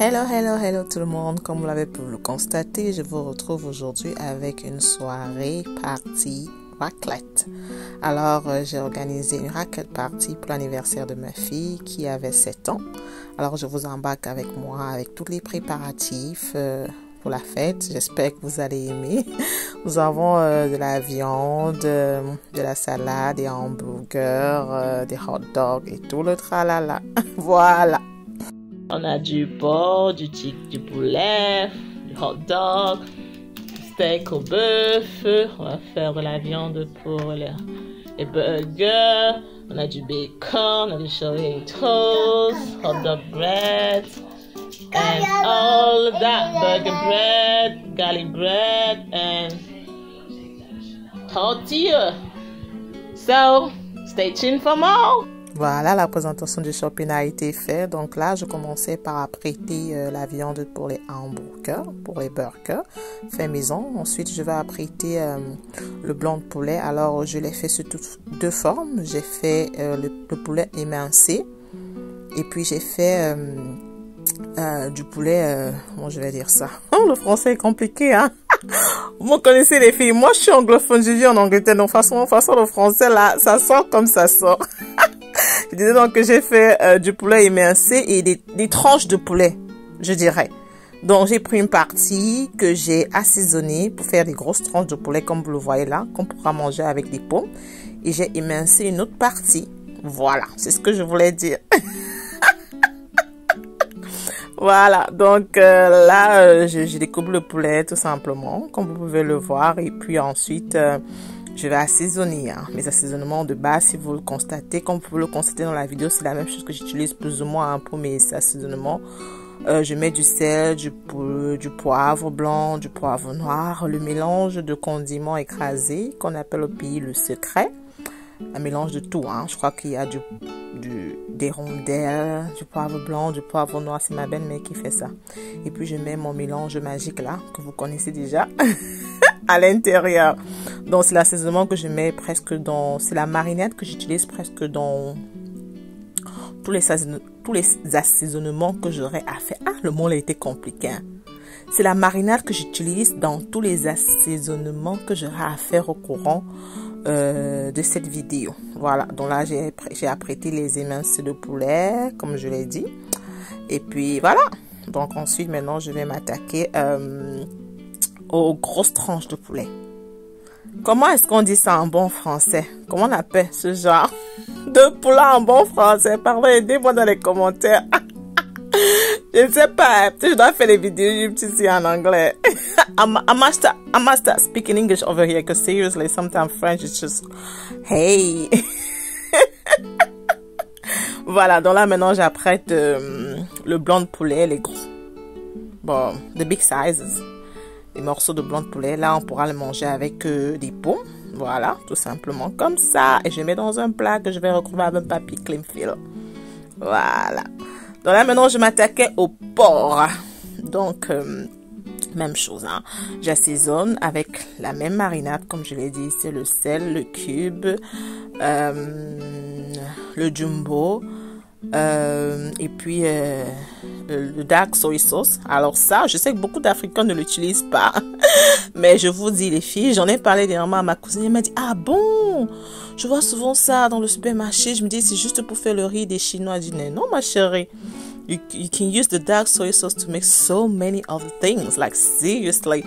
Hello, hello, hello tout le monde. Comme vous l'avez pu le constater, je vous retrouve aujourd'hui avec une soirée party raclette. Alors, j'ai organisé une raclette party pour l'anniversaire de ma fille qui avait 7 ans. Alors, je vous embarque avec moi avec tous les préparatifs pour la fête. J'espère que vous allez aimer. Nous avons de la viande, de la salade, des hamburgers, des hot dogs et tout le tralala. Voilà. On a du porc, du poulet, du hot dog, steak au bœuf. On va faire de la viande pour les burgers. On a du bacon, on a du chili toast, hot dog bread, and all that burger bread, garlic bread, and tortilla. So, stay tuned for more. Voilà, la présentation du shopping a été faite. Donc là, je commençais par apprêter la viande pour les hamburgers, pour les burgers, fait maison. Ensuite, je vais apprêter le blanc de poulet. Alors, je l'ai fait sous deux formes. J'ai fait le poulet émincé. Et puis, j'ai fait du poulet... comment je vais dire ça? Le français est compliqué, hein? Vous connaissez les filles. Moi, je suis anglophone. Je vis en Angleterre. Donc, façon, le français, là, ça sort comme ça sort. Je disais donc que j'ai fait du poulet émincé et des tranches de poulet, je dirais. Donc, j'ai pris une partie que j'ai assaisonnée pour faire des grosses tranches de poulet, comme vous le voyez là, qu'on pourra manger avec des pommes. Et j'ai émincé une autre partie. Voilà, c'est ce que je voulais dire. Voilà, donc là, je découpe le poulet tout simplement, comme vous pouvez le voir. Et puis ensuite... je vais assaisonner, hein. Mes assaisonnements de base, si vous le constatez, comme vous pouvez le constater dans la vidéo, c'est la même chose que j'utilise plus ou moins hein, pour mes assaisonnements. Je mets du sel, du poivre blanc, du poivre noir, le mélange de condiments écrasés qu'on appelle au pays le secret. Un mélange de tout, hein. Je crois qu'il y a des rondelles, du poivre blanc, du poivre noir. C'est ma belle-mère qui fait ça. Et puis je mets mon mélange magique là, que vous connaissez déjà, à l'intérieur. Donc c'est l'assaisonnement que je mets presque dans... C'est la marinade que j'utilise presque dans tous les assaisonnements que j'aurais à faire. Ah, le mot a été compliqué. Hein? C'est la marinade que j'utilise dans tous les assaisonnements que j'aurai à faire au courant de cette vidéo. Voilà, donc là j'ai apprêté les émincés de poulet, comme je l'ai dit. Et puis voilà. Donc ensuite, maintenant, je vais m'attaquer aux grosses tranches de poulet. Comment est-ce qu'on dit ça en bon français? Comment on appelle ce genre de poulet en bon français? Pardon, aidez-moi dans les commentaires. Je ne sais pas, peut-être je dois faire des vidéos YouTube ici en anglais. I must start speaking English over here because seriously, sometimes French is just, hey. Voilà, donc là maintenant j'apprête le blanc de poulet, les gros, bon, the big sizes. Les morceaux de blanc de poulet, là on pourra le manger avec des pommes, voilà, tout simplement comme ça. Et je mets dans un plat que je vais recouvrir avec un papier cling film. Voilà. Donc là maintenant je m'attaquais au porc. Donc même chose, hein. J'assaisonne avec la même marinade comme je l'ai dit, c'est le sel, le cube, le jumbo. Et puis le dark soy sauce. Alors ça, je sais que beaucoup d'Africains ne l'utilisent pas. Mais je vous dis les filles, j'en ai parlé dernièrement à ma cousine. Elle m'a dit, ah bon, je vois souvent ça dans le supermarché. Je me dis, c'est juste pour faire le riz des Chinois. Je dis, non ma chérie, you can use the dark soy sauce to make so many other things. Like seriously.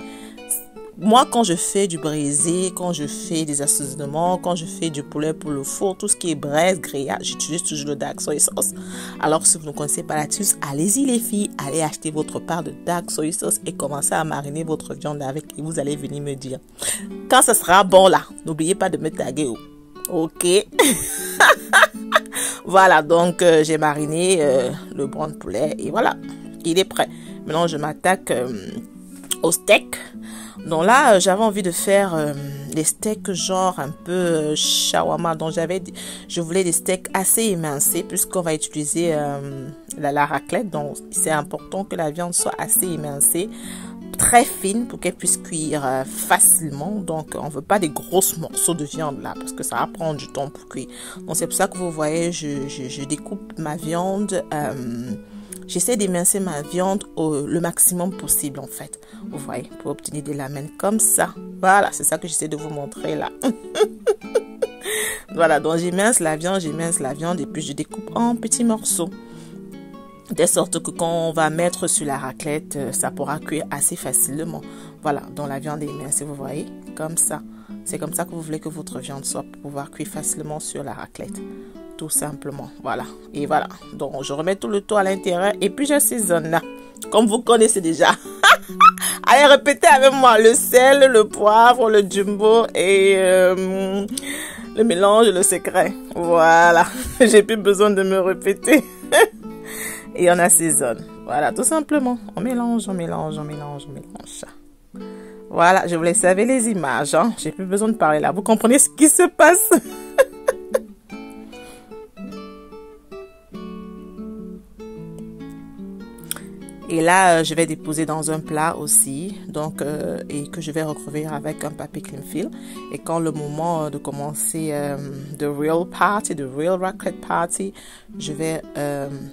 Moi, quand je fais du braisé, quand je fais des assaisonnements, quand je fais du poulet pour le four, tout ce qui est braise, grillade, j'utilise toujours le dark soy sauce. Alors, si vous ne connaissez pas l'astuce, allez-y les filles, allez acheter votre part de dark soy sauce et commencez à mariner votre viande avec et vous allez venir me dire. Quand ce sera bon là, n'oubliez pas de me taguer. Ok. Voilà, donc j'ai mariné le blanc de poulet et voilà, il est prêt. Maintenant, je m'attaque au steak. Donc là, j'avais envie de faire des steaks genre un peu shawarma. Donc je voulais des steaks assez émincés puisqu'on va utiliser la raclette. Donc c'est important que la viande soit assez émincée, très fine pour qu'elle puisse cuire facilement. Donc on veut pas des grosses morceaux de viande là parce que ça va prendre du temps pour cuire. Donc c'est pour ça que vous voyez, je découpe ma viande. j'essaie d'émincer ma viande le maximum possible en fait. Vous voyez, pour obtenir des lamelles comme ça. Voilà, c'est ça que j'essaie de vous montrer là. Voilà, donc j'émince la viande et puis je découpe en petits morceaux. De sorte que quand on va mettre sur la raclette, ça pourra cuire assez facilement. Voilà, donc la viande est émincée, vous voyez, comme ça. C'est comme ça que vous voulez que votre viande soit pour pouvoir cuire facilement sur la raclette. Tout simplement, voilà. Et voilà, donc je remets tout le tout à l'intérieur et puis j'assaisonne là. Comme vous connaissez déjà. Allez, répétez avec moi. Le sel, le poivre, le jumbo et le mélange, le secret. Voilà, j'ai plus besoin de me répéter. Et on assaisonne. Voilà, tout simplement. On mélange, on mélange, on mélange, on mélange. Voilà, je vous laisse avec les images. Hein. J'ai plus besoin de parler là. Vous comprenez ce qui se passe? Et là, je vais déposer dans un plat aussi, donc et que je vais recouvrir avec un papier cling film. Et quand le moment de commencer the real party, the real raclette party, je vais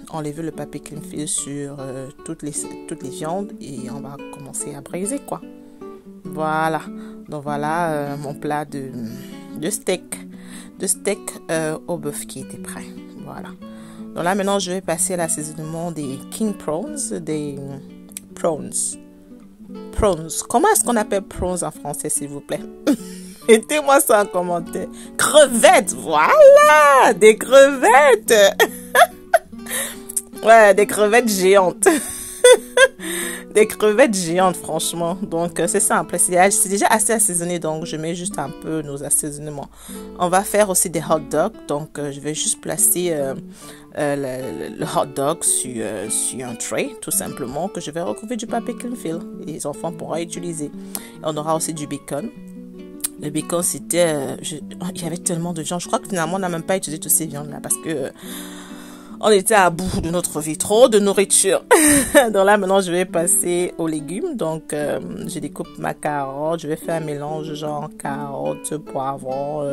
enlever le papier cling film sur toutes les viandes et on va commencer à briser quoi. Voilà, donc voilà mon plat de steak au bœuf qui était prêt. Voilà. Donc là, maintenant, je vais passer à l'assaisonnement des king prawns, des prawns. Prawns. Comment est-ce qu'on appelle prawns en français, s'il vous plaît? Mettez-moi ça en commentaire. Crevettes, voilà! Des crevettes! Ouais, des crevettes géantes. Des crevettes géantes, franchement. Donc, c'est simple. C'est déjà assez assaisonné, donc je mets juste un peu nos assaisonnements. On va faire aussi des hot dogs. Donc, je vais juste placer le hot dog sur un tray, tout simplement, que je vais recouvrir du papier cling film. Les enfants pourront utiliser. Et on aura aussi du bacon. Le bacon, c'était... il y avait tellement de viande. Je crois que finalement, on n'a même pas utilisé toutes ces viandes-là parce que... on était à bout de notre vie, trop de nourriture. Donc là, maintenant, je vais passer aux légumes. Donc, je découpe ma carotte. Je vais faire un mélange genre carotte, poivron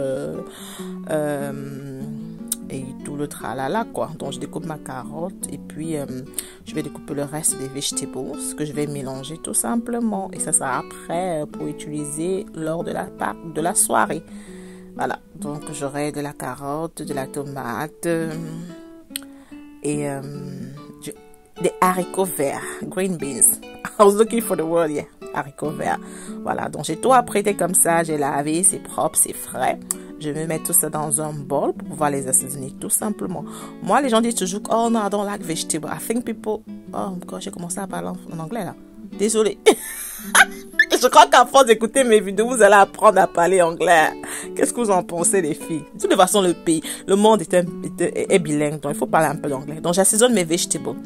et tout le tralala, quoi. Donc, je découpe ma carotte et puis je vais découper le reste des vegetables que je vais mélanger tout simplement. Et ça sera prêt pour utiliser lors de la soirée. Voilà. Donc, j'aurai de la carotte, de la tomate... et des haricots verts, green beans. I was looking for the word, yeah, haricots verts. Voilà, donc j'ai tout apprêté comme ça, j'ai lavé, c'est propre, c'est frais. Je vais mettre tout ça dans un bol pour pouvoir les assaisonner tout simplement. Moi, les gens disent toujours, oh no, I don't like vegetables. I think people, oh, quand j'ai commencé à parler en anglais là, désolé. Je crois qu'à force d'écouter mes vidéos, vous allez apprendre à parler anglais. Qu'est-ce que vous en pensez, les filles? De toute façon, le monde est bilingue, donc il faut parler un peu d'anglais. Donc, j'assaisonne mes vegetables.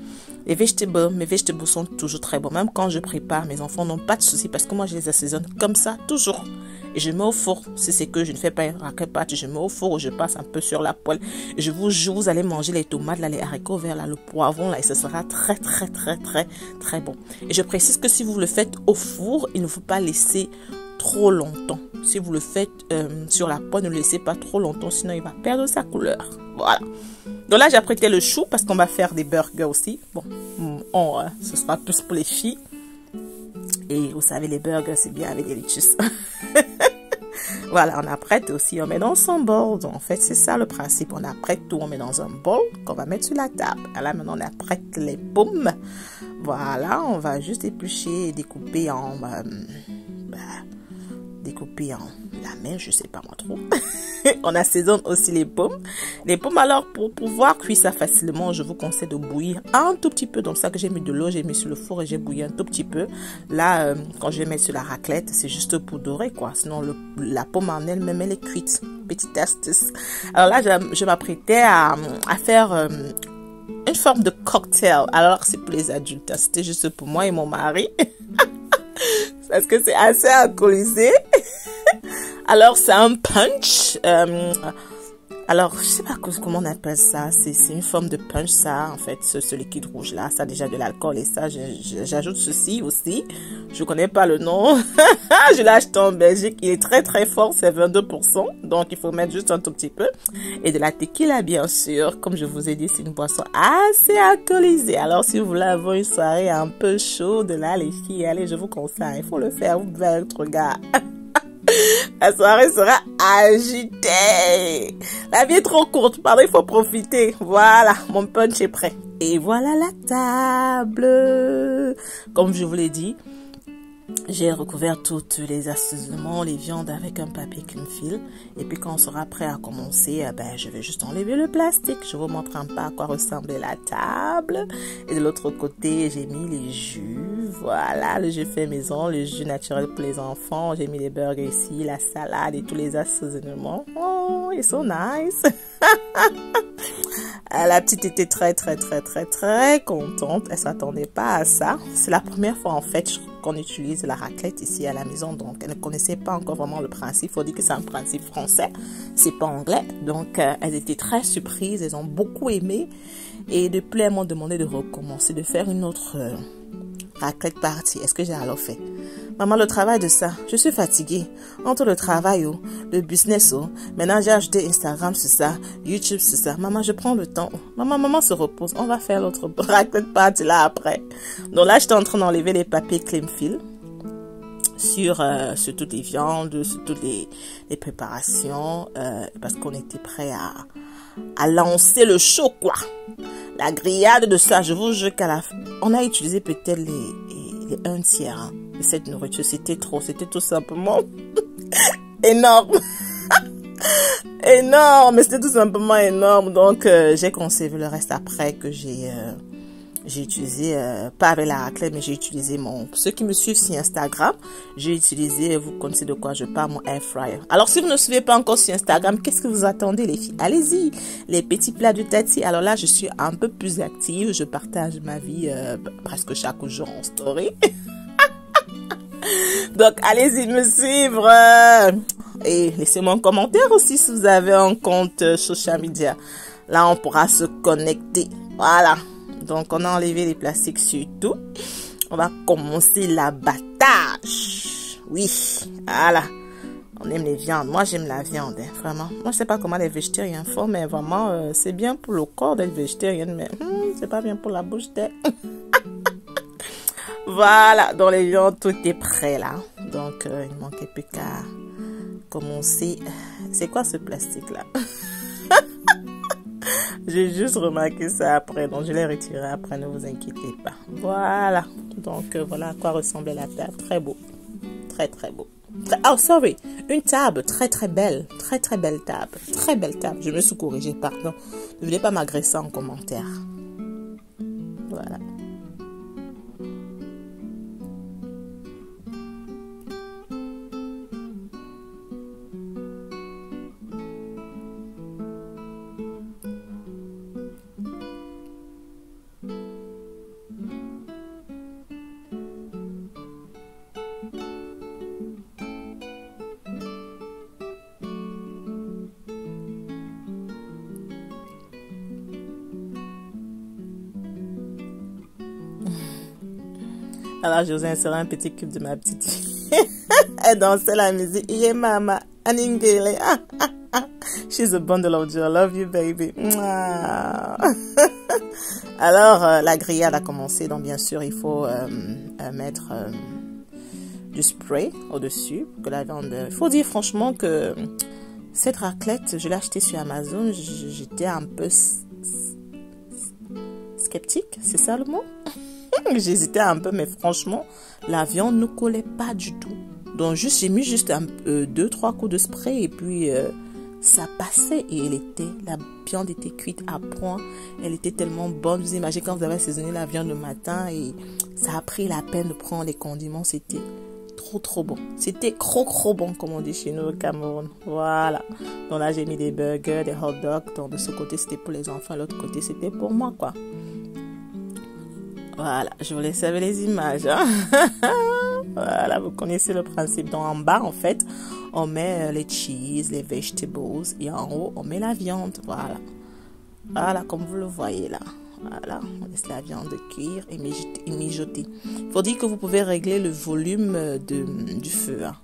Mes vegetables sont toujours très bons. Même quand je prépare, mes enfants n'ont pas de soucis parce que moi, je les assaisonne comme ça, toujours. Et je mets au four. Si c'est que je ne fais pas une raclette pâte, je mets au four ou je passe un peu sur la poêle. Et je vous jure, vous allez manger les tomates, là, les haricots verts, là, le poivron, là, et ce sera très, très, très, très, très bon. Et je précise que si vous le faites au four, il ne faut pas laisser trop longtemps. Si vous le faites sur la poêle, ne le laissez pas trop longtemps, sinon il va perdre sa couleur. Voilà. Donc là, j'ai apprêté le chou parce qu'on va faire des burgers aussi. Bon, ce sera plus pour les filles. Et vous savez, les burgers, c'est bien avec des lettuces. Voilà, on apprête aussi, on met dans son bol. Donc, en fait, c'est ça le principe. On apprête tout, on met dans un bol qu'on va mettre sur la table. Et là, maintenant, on apprête les pommes. Voilà, on va juste éplucher et découper en lamelles, je sais pas moi trop. On assaisonne aussi les pommes. Les pommes, alors, pour pouvoir cuire ça facilement, je vous conseille de bouillir un tout petit peu. Donc, ça que j'ai mis de l'eau, j'ai mis sur le four et j'ai bouilli un tout petit peu. Là, quand je vais mettre sur la raclette, c'est juste pour dorer, quoi. Sinon, la pomme en elle-même, elle est cuite. Petite astuce. Alors là, je m'apprêtais à faire une forme de cocktail. Alors, c'est pour les adultes. C'était juste pour moi et mon mari. Parce que c'est assez alcoolisé. Alors, c'est un punch. Alors, je sais pas comment on appelle ça. C'est une forme de punch, ça, en fait, ce liquide rouge-là. Ça a déjà de l'alcool et ça, j'ajoute ceci aussi. Je connais pas le nom. Je l'ai acheté en Belgique. Il est très, très fort. C'est 22%. Donc, il faut mettre juste un tout petit peu. Et de la tequila, bien sûr. Comme je vous ai dit, c'est une boisson assez alcoolisée. Alors, si vous voulez avoir une soirée un peu chaude, là, les filles, allez, je vous conseille. Il faut le faire. Vous buvez avec votre gars. La soirée sera agitée. La vie est trop courte, pardon, il faut profiter. Voilà, mon punch est prêt. Et voilà la table. Comme je vous l'ai dit, j'ai recouvert toutes les assaisonnements, les viandes avec un papier cling film. Et puis quand on sera prêt à commencer, je vais juste enlever le plastique. Je vous montre un peu à quoi ressemblait la table. Et de l'autre côté, j'ai mis les jus. Voilà, le jus fait maison, le jus naturel pour les enfants. J'ai mis les burgers ici, la salade et tous les assaisonnements. Oh, ils sont nice. La petite était très contente. Elle s'attendait pas à ça. C'est la première fois en fait qu'on utilise la raclette ici à la maison. Donc elle ne connaissait pas encore vraiment le principe. Il faut dire que c'est un principe français. C'est pas anglais. Donc elles étaient très surprises. Elles ont beaucoup aimé. Et depuis elles m'ont demandé de recommencer, de faire une autre raclette partie. Est-ce que j'ai alors fait? Maman, le travail de ça, je suis fatiguée. Entre le travail, le business, maintenant j'ai acheté Instagram, c'est ça, YouTube, c'est ça. Maman, je prends le temps. Maman se repose. On va faire l'autre raclette partie là après. Donc là, j'étais en train d'enlever les papiers cling film sur toutes les viandes, sur toutes les préparations, parce qu'on était prêt à lancer le show, quoi. La grillade de ça, je vous jure qu'à la fin, on a utilisé peut-être les 1/3 de cette nourriture. C'était trop, c'était tout simplement énorme. Énorme, mais c'était tout simplement énorme. Donc, j'ai conservé le reste après que j'ai utilisé, pas avec la raclette, mais j'ai utilisé ceux qui me suivent sur Instagram, j'ai utilisé, vous connaissez de quoi je parle, mon air fryer. Alors, si vous ne suivez pas encore sur Instagram, qu'est-ce que vous attendez, les filles? Allez-y, les petits plats de Tati. Alors là, je suis un peu plus active, je partage ma vie presque chaque jour en story. Donc, allez-y me suivre. Et laissez-moi un commentaire aussi si vous avez un compte social media. Là, on pourra se connecter. Voilà. Donc, on a enlevé les plastiques sur tout. On va commencer l'abattage. Oui, voilà. On aime les viandes. Moi, j'aime la viande, hein, vraiment. Moi, je sais pas comment les végétariens font, mais vraiment, c'est bien pour le corps d'être végétarienne, mais c'est pas bien pour la bouche. Voilà, dans les viandes, tout est prêt, là. Donc, il ne manquait plus qu'à commencer. C'est quoi ce plastique-là? J'ai juste remarqué ça après, donc je l'ai retiré après, ne vous inquiétez pas. Voilà, donc voilà à quoi ressemblait la table. Très beau, très beau. Oh, sorry, une table très belle, très belle table, très belle table. Je me suis corrigée, pardon. Ne voulez pas m'agresser en commentaire. Voilà. Alors, je vous ai inséré un petit clip de ma petite fille. Elle dansait la musique. Yeah, mama. Aningele. She's a bundle of joy. Love you, baby. Alors, la grillade a commencé. Donc, bien sûr, il faut mettre du spray au-dessus. Que la viande... Il faut dire franchement que cette raclette, je l'ai achetée sur Amazon. J'étais un peu sceptique. C'est ça le mot? J'hésitais un peu, mais franchement, la viande ne collait pas du tout. Donc, j'ai mis juste 2-3 coups de spray et puis ça passait et la viande était cuite à point. Elle était tellement bonne. Vous imaginez quand vous avez assaisonné la viande le matin et ça a pris la peine de prendre les condiments. C'était trop bon. C'était trop bon, comme on dit chez nous au Cameroun. Voilà. Donc là, j'ai mis des burgers, des hot dogs. Donc, de ce côté, c'était pour les enfants. L'autre côté, c'était pour moi, quoi. Voilà, je vous laisse avec les images. Hein? Voilà, vous connaissez le principe. Donc en bas, en fait, on met les cheese, les vegetables et en haut, on met la viande. Voilà. Voilà, comme vous le voyez là. Voilà, on laisse la viande cuire et mijoter. Il faut dire que vous pouvez régler le volume du feu. Hein.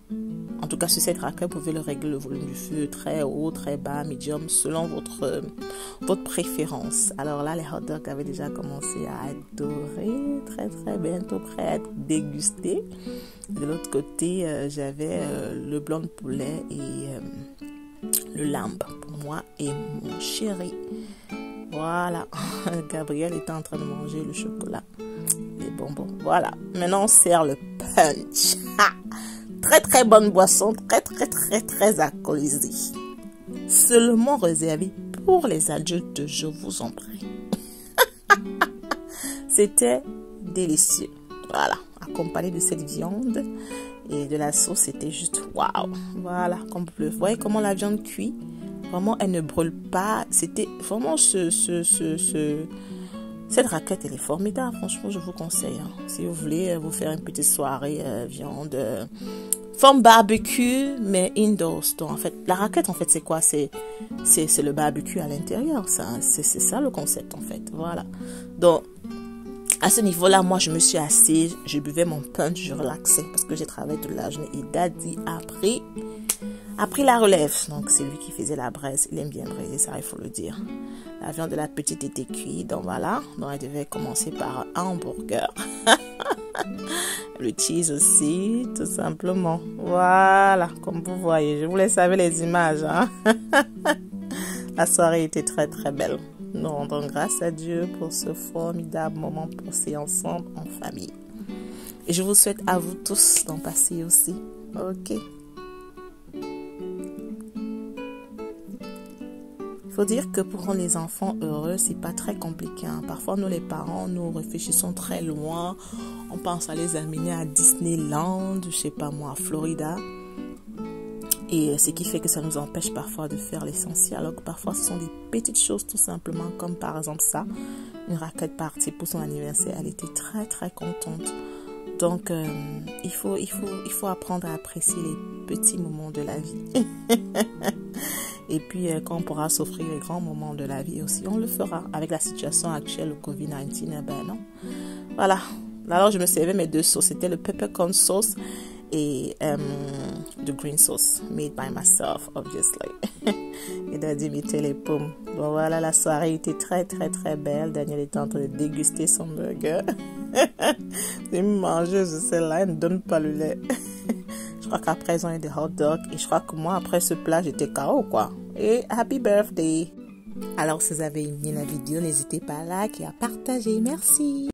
En tout cas, sur cette raquette, vous pouvez le régler le volume du feu très haut, très bas, médium, selon votre préférence. Alors là, les hot dogs avaient déjà commencé à être dorés, très très bientôt prêts à être dégustés. De l'autre côté, j'avais le blanc de poulet et le lambe pour moi et mon chéri. Voilà, Gabriel était en train de manger le chocolat, les bonbons. Voilà, maintenant on sert le punch. Très très bonne boisson, très très très très alcoolisée. Seulement réservé pour les adultes, je vous en prie. C'était délicieux. Voilà, accompagné de cette viande et de la sauce, c'était juste waouh. Voilà, comme vous voyez comment la viande cuit. Vraiment, elle ne brûle pas. C'était vraiment cette raquette, elle est formidable. Franchement, je vous conseille. Hein. Si vous voulez vous faire une petite soirée viande, forme barbecue, mais indoors. Donc, en fait, la raquette, en fait, c'est quoi? C'est le barbecue à l'intérieur. C'est ça le concept, en fait. Voilà. Donc, à ce niveau-là, moi, je me suis assise, je buvais mon punch, je relaxais parce que j'ai travaillé toute la journée. Et Daddy a pris la relève. Donc, c'est lui qui faisait la braise. Il aime bien braiser, ça, il faut le dire. La viande de la petite était cuite. Donc, voilà. Donc, elle devait commencer par un hamburger. Le cheese aussi, tout simplement. Voilà, comme vous voyez. Je vous laisse avec les images. Hein? La soirée était très, très belle. Nous rendons grâce à Dieu pour ce formidable moment passé ensemble en famille. Et je vous souhaite à vous tous d'en passer aussi. Ok. Il faut dire que pour rendre les enfants heureux, c'est pas très compliqué. Hein. Parfois, nous les parents, nous réfléchissons très loin. On pense à les amener à Disneyland, je sais pas moi, à Florida. Et ce qui fait que ça nous empêche parfois de faire l'essentiel. Alors que parfois, ce sont des petites choses tout simplement, comme par exemple ça. Une raquette partie pour son anniversaire. Elle était très très contente. Donc, il faut apprendre à apprécier les petits moments de la vie. Et puis, quand on pourra s'offrir les grands moments de la vie aussi, on le fera. Avec la situation actuelle, le COVID-19, ben non. Voilà. Alors, je me servais mes deux sauces. C'était le peppercorn sauce et the green sauce made by myself, obviously. Et Daddy mettait les pommes. Bon, voilà, la soirée était très, très, très belle. Daniel était en train de déguster son burger. C'est une mangeuse, celle-là, elle ne donne pas le lait. Je crois qu'après, ils ont eu des hot dogs. Et je crois que moi, après ce plat, j'étais KO, quoi. Et happy birthday! Alors, si vous avez aimé la vidéo, n'hésitez pas à liker et à partager. Merci!